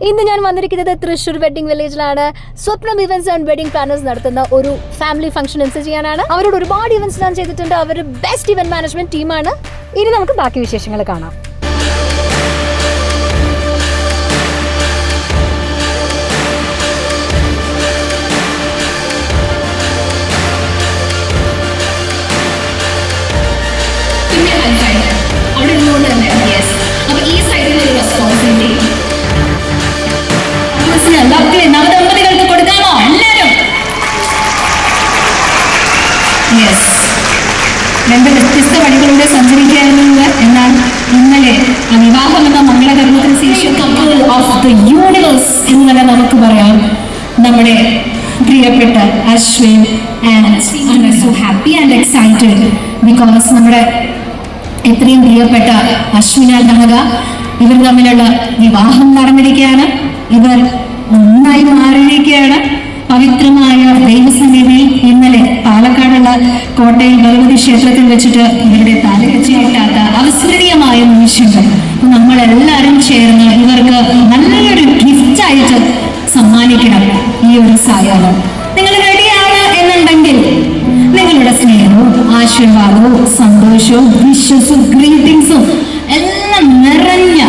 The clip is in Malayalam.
ഇന്ന് ഞാൻ വന്നിരിക്കുന്നത് തൃശ്ശൂർ വെഡിങ് വില്ലേജിലാണ്. സ്വപ്നം ഇവന്റ്സ് ആൻഡ് വെഡിങ് പ്ലാനേഴ്സ് നടത്തുന്ന ഒരു ഫാമിലി ഫംഗ്ഷൻ ഇൻസൈറ്റ് ചെയ്യാനാണ്. അവരോട് ഒരുപാട് ഇവന്റ്സ് ഞാൻ ചെയ്തിട്ടുണ്ട്. അവർ ബെസ്റ്റ് ഇവന്റ് മാനേജ്മെന്റ് ടീമാണ്. ഇനി നമുക്ക് ബാക്കി വിശേഷങ്ങൾ കാണാം. നവദമ്പതികൾക്ക് കൊടുക്കാമോ എല്ലാരും? രണ്ട് വ്യത്യസ്ത വഴികളിലൂടെ സഞ്ചരിക്കാറുണ്ട്. എന്നാൽ ഇന്നലെ വിവാഹം എന്ന മംഗളകർമ്മത്തിന് ശേഷം കപ്പിൾ ഓഫ് ദ യൂണിവേഴ്സ് എന്ന് തന്നെ നമുക്ക് പറയാം. നമ്മുടെ പ്രിയപ്പെട്ട Ashwin and so happy and excited because നമ്മുടെ എത്രയും പ്രിയപ്പെട്ട അശ്വിൻ ആൻഡ് നഹക ഇവർ തമ്മിലുള്ള വിവാഹം നടന്നിരിക്കുകയാണ്. ഇവർ ഒന്നായി മാറിയിരിക്കുകയാണ്. പവിത്രമായ ദൈവസന്നിധിയിൽ ഇന്നലെ പാലക്കാടുള്ള കോട്ടയിൽ ഭഗവതി ക്ഷേത്രത്തിൽ വെച്ചിട്ട് ഇവരുടെ തലകെട്ടിയിട്ടാത്ത അവിസ്മരണീയമായ നിമിഷങ്ങൾ നമ്മളെല്ലാവരും ചേർന്ന് ഇവർക്ക് നല്ലൊരു ഗിഫ്റ്റ് ആയിട്ട് സമ്മാനിക്കണം ഈ ഒരു സായാഹ്നം. നിങ്ങൾ റെഡിയാണ് എന്നുണ്ടെങ്കിൽ നിങ്ങളുടെ സ്നേഹവും ആശീർവാദവും സന്തോഷവും വിശ്വസും ഗ്രീറ്റിംഗ്സും എല്ലാം നിറഞ്ഞ